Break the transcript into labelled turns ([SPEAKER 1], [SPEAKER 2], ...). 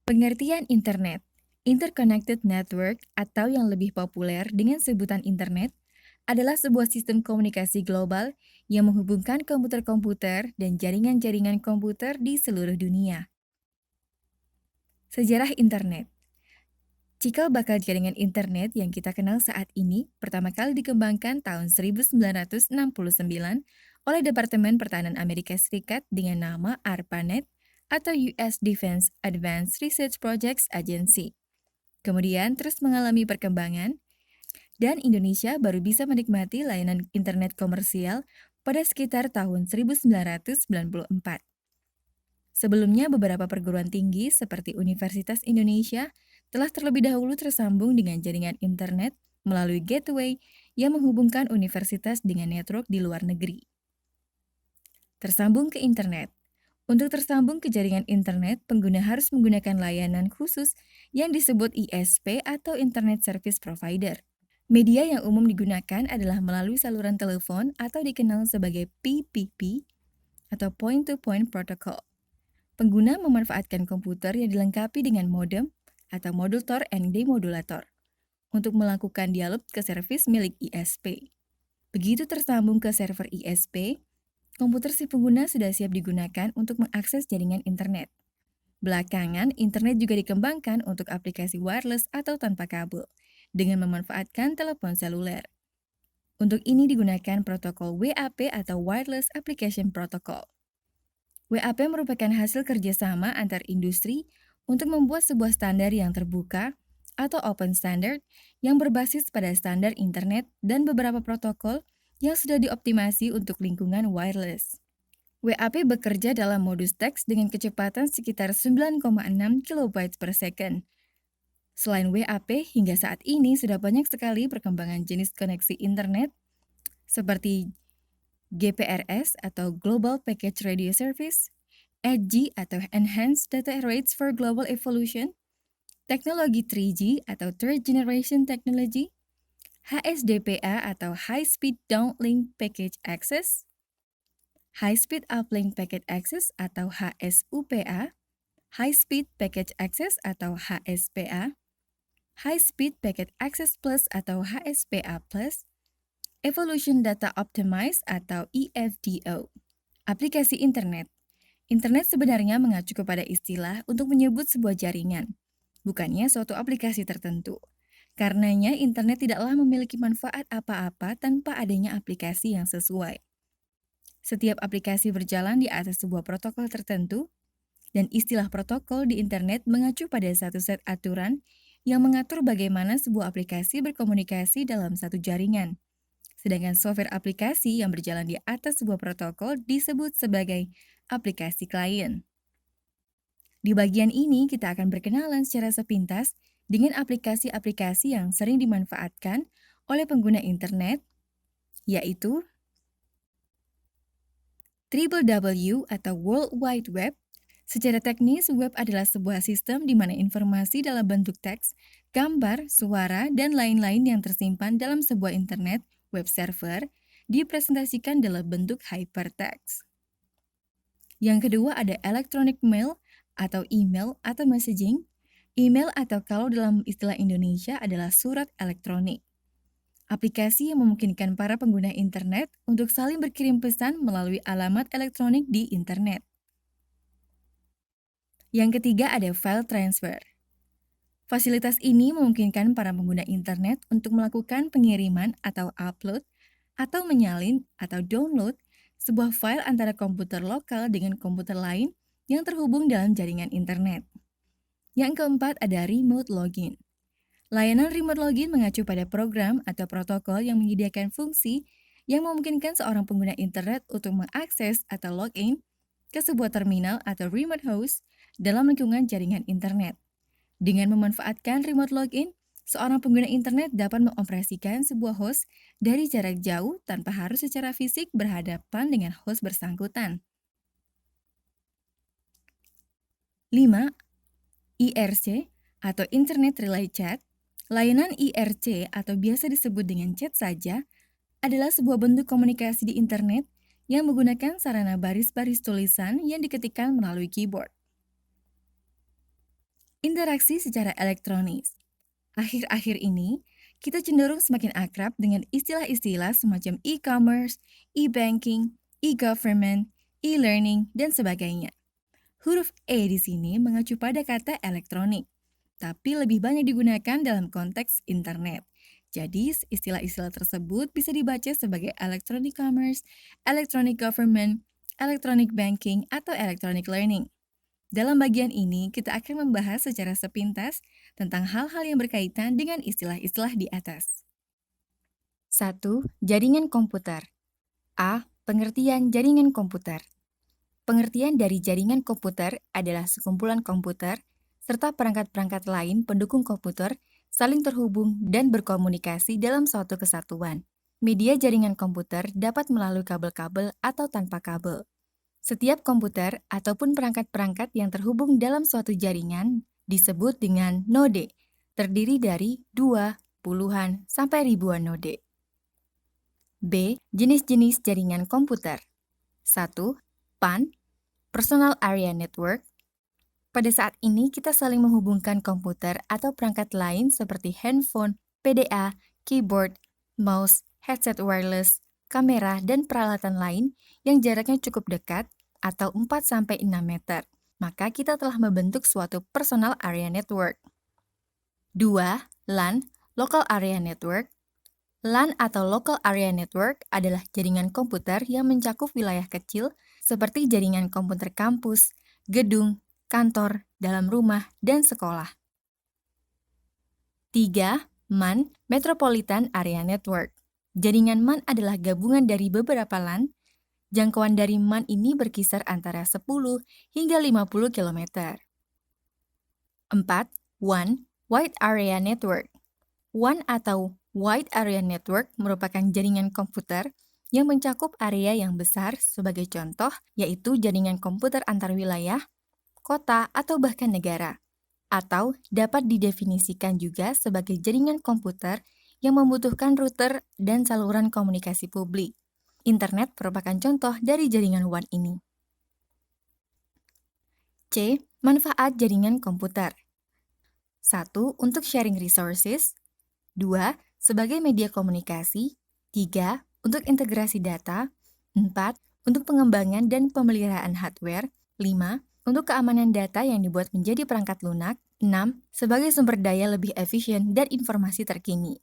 [SPEAKER 1] Pengertian internet, interconnected network atau yang lebih populer dengan sebutan internet, adalah sebuah sistem komunikasi global yang menghubungkan komputer-komputer dan jaringan-jaringan komputer di seluruh dunia. Sejarah internet. Cikal bakal jaringan internet yang kita kenal saat ini pertama kali dikembangkan tahun 1969 oleh Departemen Pertahanan Amerika Serikat dengan nama ARPANET atau US Defense Advanced Research Projects Agency. Kemudian terus mengalami perkembangan, dan Indonesia baru bisa menikmati layanan internet komersial pada sekitar tahun 1994. Sebelumnya, beberapa perguruan tinggi seperti Universitas Indonesia telah terlebih dahulu tersambung dengan jaringan internet melalui gateway yang menghubungkan universitas dengan network di luar negeri. Tersambung ke internet. Untuk tersambung ke jaringan internet, pengguna harus menggunakan layanan khusus yang disebut ISP atau Internet Service Provider. Media yang umum digunakan adalah melalui saluran telepon atau dikenal sebagai PPP atau Point-to-Point Protocol. Pengguna memanfaatkan komputer yang dilengkapi dengan modem atau modulator and demodulator untuk melakukan dialog ke servis milik ISP. Begitu tersambung ke server ISP, komputer si pengguna sudah siap digunakan untuk mengakses jaringan internet. Belakangan, internet juga dikembangkan untuk aplikasi wireless atau tanpa kabel, dengan memanfaatkan telepon seluler. Untuk ini digunakan protokol WAP atau Wireless Application Protocol. WAP merupakan hasil kerjasama antar industri untuk membuat sebuah standar yang terbuka atau open standard yang berbasis pada standar internet dan beberapa protokol yang sudah dioptimasi untuk lingkungan wireless. WAP bekerja dalam modus teks dengan kecepatan sekitar 9,6 kilobytes per second. Selain WAP, hingga saat ini sudah banyak sekali perkembangan jenis koneksi internet seperti GPRS atau Global Package Radio Service, EDGE atau Enhanced Data Rates for Global Evolution, teknologi 3G atau Third Generation Technology, HSDPA atau High Speed Downlink Package Access, High Speed Uplink Packet Access atau HSUPA, High Speed Packet Access atau HSPA, High Speed Packet Access Plus atau HSPA Plus, Evolution Data Optimized atau EFDO. Aplikasi internet. Internet sebenarnya mengacu kepada istilah untuk menyebut sebuah jaringan, bukannya suatu aplikasi tertentu. Karenanya, internet tidaklah memiliki manfaat apa-apa tanpa adanya aplikasi yang sesuai. Setiap aplikasi berjalan di atas sebuah protokol tertentu, dan istilah protokol di internet mengacu pada satu set aturan yang mengatur bagaimana sebuah aplikasi berkomunikasi dalam satu jaringan. Sedangkan software aplikasi yang berjalan di atas sebuah protokol disebut sebagai aplikasi klien. Di bagian ini, kita akan berkenalan secara sepintas dengan aplikasi-aplikasi yang sering dimanfaatkan oleh pengguna internet, yaitu www atau World Wide Web. Secara teknis, web adalah sebuah sistem di mana informasi dalam bentuk teks, gambar, suara, dan lain-lain yang tersimpan dalam sebuah internet web server dipresentasikan dalam bentuk hypertext. Yang kedua ada electronic mail atau email atau messaging. Email atau kalau dalam istilah Indonesia adalah surat elektronik. Aplikasi yang memungkinkan para pengguna internet untuk saling berkirim pesan melalui alamat elektronik di internet. Yang ketiga ada file transfer. Fasilitas ini memungkinkan para pengguna internet untuk melakukan pengiriman atau upload, atau menyalin atau download sebuah file antara komputer lokal dengan komputer lain yang terhubung dalam jaringan internet. Yang keempat ada remote login. Layanan remote login mengacu pada program atau protokol yang menyediakan fungsi yang memungkinkan seorang pengguna internet untuk mengakses atau login ke sebuah terminal atau remote host dalam lingkungan jaringan internet. Dengan memanfaatkan remote login, seorang pengguna internet dapat mengoperasikan sebuah host dari jarak jauh tanpa harus secara fisik berhadapan dengan host bersangkutan. 5. IRC atau Internet Relay Chat. Layanan IRC atau biasa disebut dengan chat saja adalah sebuah bentuk komunikasi di internet yang menggunakan sarana baris-baris tulisan yang diketikkan melalui keyboard. Interaksi secara elektronis. Akhir-akhir ini, kita cenderung semakin akrab dengan istilah-istilah semacam e-commerce, e-banking, e-government, e-learning, dan sebagainya. Huruf E di sini mengacu pada kata elektronik, tapi lebih banyak digunakan dalam konteks internet. Jadi, istilah-istilah tersebut bisa dibaca sebagai electronic commerce, electronic government, electronic banking, atau electronic learning. Dalam bagian ini, kita akan membahas secara sepintas tentang hal-hal yang berkaitan dengan istilah-istilah di atas. 1. Jaringan komputer. A. Pengertian jaringan komputer. Pengertian dari jaringan komputer adalah sekumpulan komputer serta perangkat-perangkat lain pendukung komputer saling terhubung dan berkomunikasi dalam suatu kesatuan. Media jaringan komputer dapat melalui kabel-kabel atau tanpa kabel. Setiap komputer ataupun perangkat-perangkat yang terhubung dalam suatu jaringan disebut dengan node, terdiri dari 2, puluhan, sampai ribuan node. B. Jenis-jenis jaringan komputer. 1. PAN, Personal Area Network. Pada saat ini kita saling menghubungkan komputer atau perangkat lain seperti handphone, PDA, keyboard, mouse, headset wireless, kamera, dan peralatan lain yang jaraknya cukup dekat atau 4-6 meter. Maka kita telah membentuk suatu Personal Area Network. 2. LAN, Local Area Network. LAN atau Local Area Network adalah jaringan komputer yang mencakup wilayah kecil seperti jaringan komputer kampus, gedung, kantor, dalam rumah, dan sekolah. 3. MAN, Metropolitan Area Network. Jaringan MAN adalah gabungan dari beberapa LAN. Jangkauan dari MAN ini berkisar antara 10 hingga 50 km. 4. WAN, Wide Area Network. WAN atau Wide Area Network merupakan jaringan komputer yang mencakup area yang besar, sebagai contoh, yaitu jaringan komputer antar wilayah, kota, atau bahkan negara. Atau dapat didefinisikan juga sebagai jaringan komputer yang membutuhkan router dan saluran komunikasi publik. Internet merupakan contoh dari jaringan WAN ini. C. Manfaat jaringan komputer. 1. Untuk sharing resources. 2. Sebagai media komunikasi. 3. Untuk integrasi data. 4. Untuk pengembangan dan pemeliharaan hardware. 5. Untuk keamanan data yang dibuat menjadi perangkat lunak. 6. Sebagai sumber daya lebih efisien dan informasi terkini.